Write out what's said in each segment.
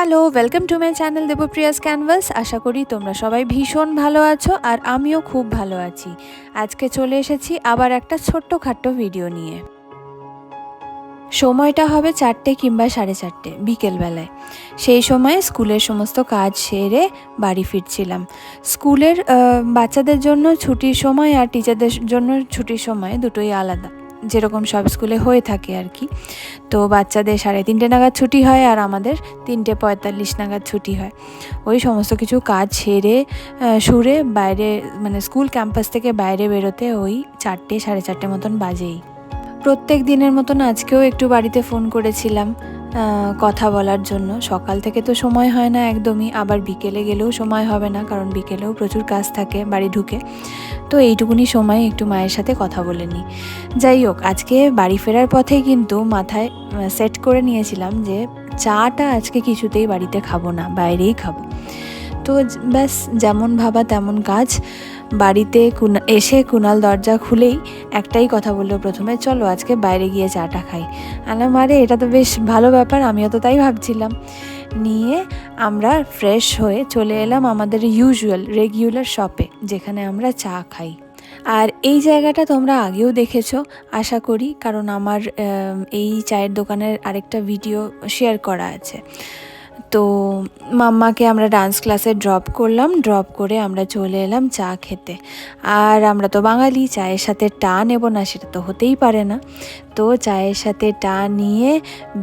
Hello, welcome to my channel Debpriya's canvas. আশা করি তোমরা সবাই ভীষণ ভালো আছো আর আমিও খুব ভালো আছি। আজকে চলে এসেছি আবার একটা ছোট্টখাট্টো ভিডিও নিয়ে। সময়টা হবে 4টে কিংবা 4:30 বিকেলবেলায়। সেই সময় স্কুলের সমস্ত কাজ সেরে বাড়ি ফিরছিলাম। স্কুলের বাচ্চাদের জন্য ছুটির সময় আর টিচারদের জন্য ছুটির সময় দুটোই আলাদা, যেরকম সব স্কুলে হয়ে থাকে আর কি। তো বাচ্চাদের 3:30 নাগাদ ছুটি হয় আর আমাদের 3:45 নাগাদ ছুটি হয়। ওই সমস্ত কিছু কাজ সেরে সুরে বাইরে মানে স্কুল ক্যাম্পাস থেকে বাইরে বেরোতে ওই 4টে 4:30 মতন বাজেই। প্রত্যেক দিনের মতন আজকেও একটু বাড়িতে ফোন করেছিলাম কথা বলার জন্য। সকাল থেকে তো সময় হয় না একদমই, আবার বিকেলে গেলেও সময় হবে না, কারণ বিকেলেও প্রচুর কাজ থাকে বাড়ি ঢুকে। তো এইটুকুনি সময় একটু মায়ের সাথে কথা বলে নিই। যাই হোক, আজকে বাড়ি ফেরার পথেই কিন্তু মাথায় সেট করে নিয়েছিলাম যে চাটা আজকে কিছুতেই বাড়িতে খাবো না, বাইরেই খাবো। তো ব্যাস যেমন ভাবা তেমন কাজ। বাড়িতে এসে কুণাল দরজা খুলেই একটাই কথা বললো প্রথমে, চলো আজকে বাইরে গিয়ে চাটা খাই। আলাম আরে এটা তো বেশ ভালো ব্যাপার, আমিও তো তাই ভাবছিলাম। নিয়ে আমরা ফ্রেশ হয়ে চলে এলাম আমাদের রেগুলার শপে, যেখানে আমরা চা খাই। আর এই জায়গাটা তোমরা আগেও দেখেছো আশা করি, কারণ আমার এই চায়ের দোকানের আরেকটা ভিডিও শেয়ার করা আছে। তো মাম্মাকে আমরা ডান্স ক্লাসে ড্রপ করলাম, ড্রপ করে আমরা চলে এলাম চা খেতে। আর আমরা তো বাঙালি, চায়ের সাথে টা নেব না সেটা তো হতেই পারে না। তো চায়ের সাথে টা নিয়ে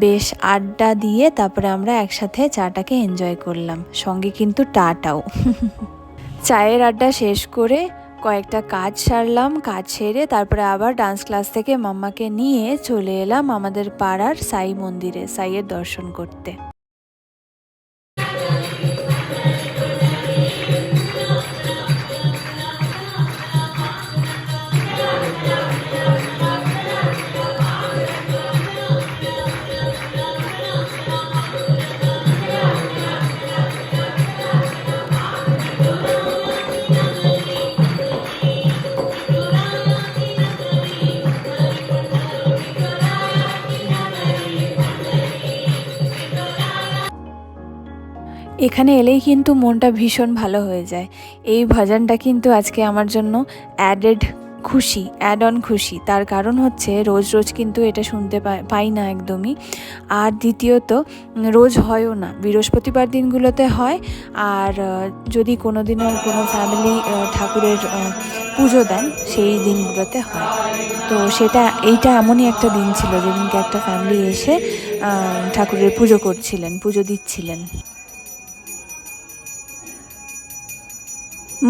বেশ আড্ডা দিয়ে তারপরে আমরা একসাথে চাটাকে এনজয় করলাম, সঙ্গে কিন্তু টাটাও। চায়ের আড্ডা শেষ করে কয়েকটা কাজ সারলাম, কাজ সেরে তারপরে আবার ডান্স ক্লাস থেকে মাম্মাকে নিয়ে চলে এলাম আমাদের পাড়ার সাই মন্দিরে সাইয়ের দর্শন করতে। এখানে এলেই কিন্তু মনটা ভীষণ ভালো হয়ে যায়। এই ভজনটা কিন্তু আজকে আমার জন্য অ্যাড অন খুশি। তার কারণ হচ্ছে রোজ রোজ কিন্তু এটা শুনতে পাই না একদমই। আর দ্বিতীয়ত রোজ হয়ও না, বৃহস্পতিবার দিনগুলোতে হয়। আর যদি কোনো দিনও কোনো ফ্যামিলি ঠাকুরের পুজো দেন সেই দিনগুলোতে হয়। তো এইটা এমনই একটা দিন ছিল যেদিনকে একটা ফ্যামিলি এসে ঠাকুরের পুজো দিচ্ছিলেন।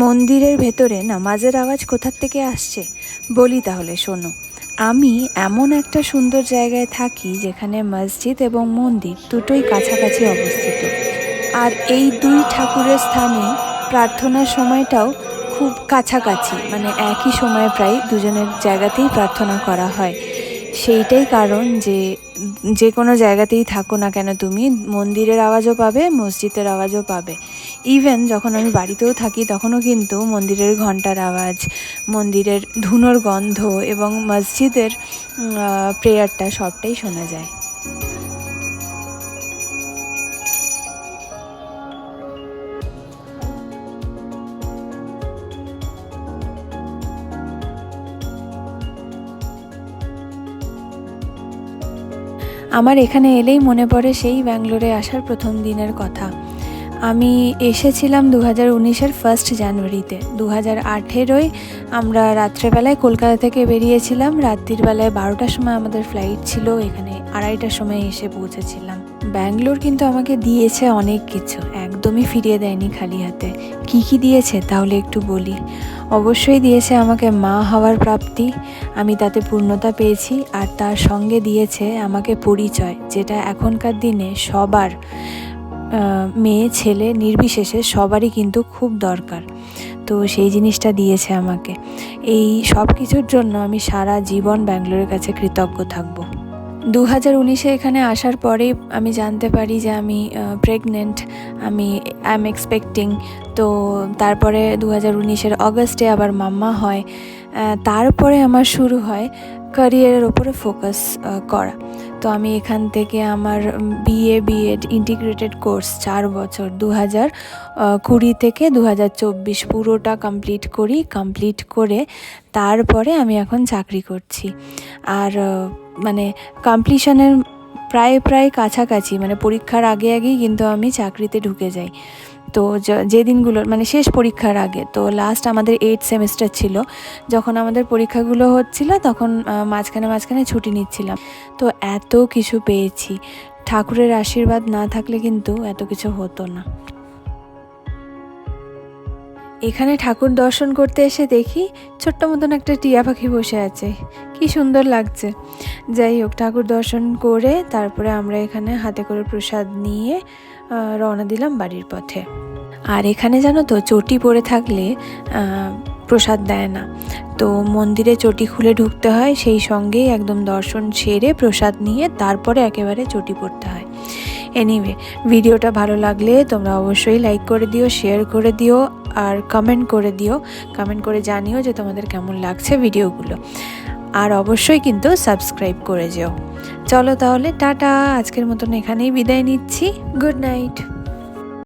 মন্দিরের ভেতরে নামাজের আওয়াজ কোথার থেকে আসছে বলি তাহলে শোনো। আমি এমন একটা সুন্দর জায়গায় থাকি যেখানে মসজিদ এবং মন্দির দুটোই কাছাকাছি অবস্থিত। আর এই দুই ঠাকুরের স্থানে প্রার্থনার সময়টাও খুব কাছাকাছি, মানে একই সময়ে প্রায় দুজনের জায়গাতেই প্রার্থনা করা হয়। সেইটাই কারণ যে কোনো জায়গাতেই থাকো না কেন তুমি মন্দিরের আওয়াজও পাবে, মসজিদের আওয়াজও পাবে। ইভেন যখন আমি বাড়িতেও থাকি তখনও কিন্তু মন্দিরের ঘন্টার আওয়াজ, মন্দিরের ধুনোর গন্ধ এবং মসজিদের প্রেয়ারটা সবটাই শোনা যায়। আমার এখানে এলেই মনে পড়ে সেই ব্যাঙ্গালোরে আসার প্রথম দিনের কথা। আমি এসেছিলাম 2019-এর 1 জানুয়ারিতে। 2018-ই আমরা রাত্রেবেলায় কলকাতা থেকে বেরিয়েছিলাম, রাত্রির বেলায় 12টার সময় আমাদের ফ্লাইট ছিল, এখানে 2:30টার সময় এসে পৌঁছেছিলাম। ব্যাঙ্গালোর কিন্তু আমাকে দিয়েছে অনেক কিছু, একদমই ফিরিয়ে দেয়নি খালি হাতে। কী দিয়েছে তাহলে একটু বলি। অবশ্যই দিয়েছে আমাকে মা হওয়ার প্রাপ্তি, আমি তাতে পূর্ণতা পেয়েছি। আর তার সঙ্গে দিয়েছে আমাকে পরিচয়, যেটা এখনকার দিনে সবার মেয়ে ছেলে নির্বিশেষে সবারই কিন্তু খুব দরকার। তো সেই জিনিসটা দিয়েছে আমাকে। এই সব কিছুর জন্য আমি সারা জীবন ব্যাঙ্গালোরের কাছে কৃতজ্ঞ থাকব। 2019-এ এখানে আসার পরেই আমি জানতে পারি যে আমি প্রেগনেন্ট, আই এম এক্সপেক্টিং। তো তারপরে 2019-এর অগস্টে আবার মাম্মা হয়। তারপরে আমার শুরু হয় ক্যারিয়ারের ওপরে ফোকাস করা। তো আমি এখান থেকে আমার বিএড ইন্টিগ্রেটেড কোর্স 4 বছর 2020 থেকে 2024 পুরোটা কমপ্লিট করে তারপরে আমি এখন চাকরি করছি। আর মানে কমপ্লিশনের প্রায় কাছাকাছি, মানে পরীক্ষার আগেই কিন্তু আমি চাকরিতে ঢুকে যাই। তো যে দিনগুলো মানে শেষ পরীক্ষার আগে, তো লাস্ট আমাদের 8 সেমিস্টার ছিল, যখন আমাদের পরীক্ষাগুলো হচ্ছিল তখন মাঝখানে ছুটি নিচ্ছিলাম। তো এত কিছু পেয়েছি, ঠাকুরের আশীর্বাদ না থাকলে কিন্তু এত কিছু হতো না। এখানে ঠাকুর দর্শন করতে এসে দেখি ছোট্ট মতন একটা টিয়া পাখি বসে আছে, কি সুন্দর লাগছে। যাই হোক, ঠাকুর দর্শন করে তারপরে আমরা এখানে হাতে করে প্রসাদ নিয়ে রওনা দিলাম বাড়ির পথে। আর এখানে জানো তো, চটি পরে থাকলে প্রসাদ দেয় না, তো মন্দিরে চটি খুলে ঢুকতে হয়, সেই সঙ্গেই একদম দর্শন সেরে প্রসাদ নিয়ে তারপরে একেবারে চটি পরতে হয়। এনিওয়ে, ভিডিওটা ভালো লাগলে তোমরা অবশ্যই লাইক করে দিও, শেয়ার করে দিও, আর কমেন্ট করে জানিও যে তোমাদের কেমন লাগছে ভিডিওগুলো। আর অবশ্যই কিন্তু সাবস্ক্রাইব করে যেও। চলো তাহলে, টাটা, আজকের মতন এখানেই বিদায় নিচ্ছি। Good night.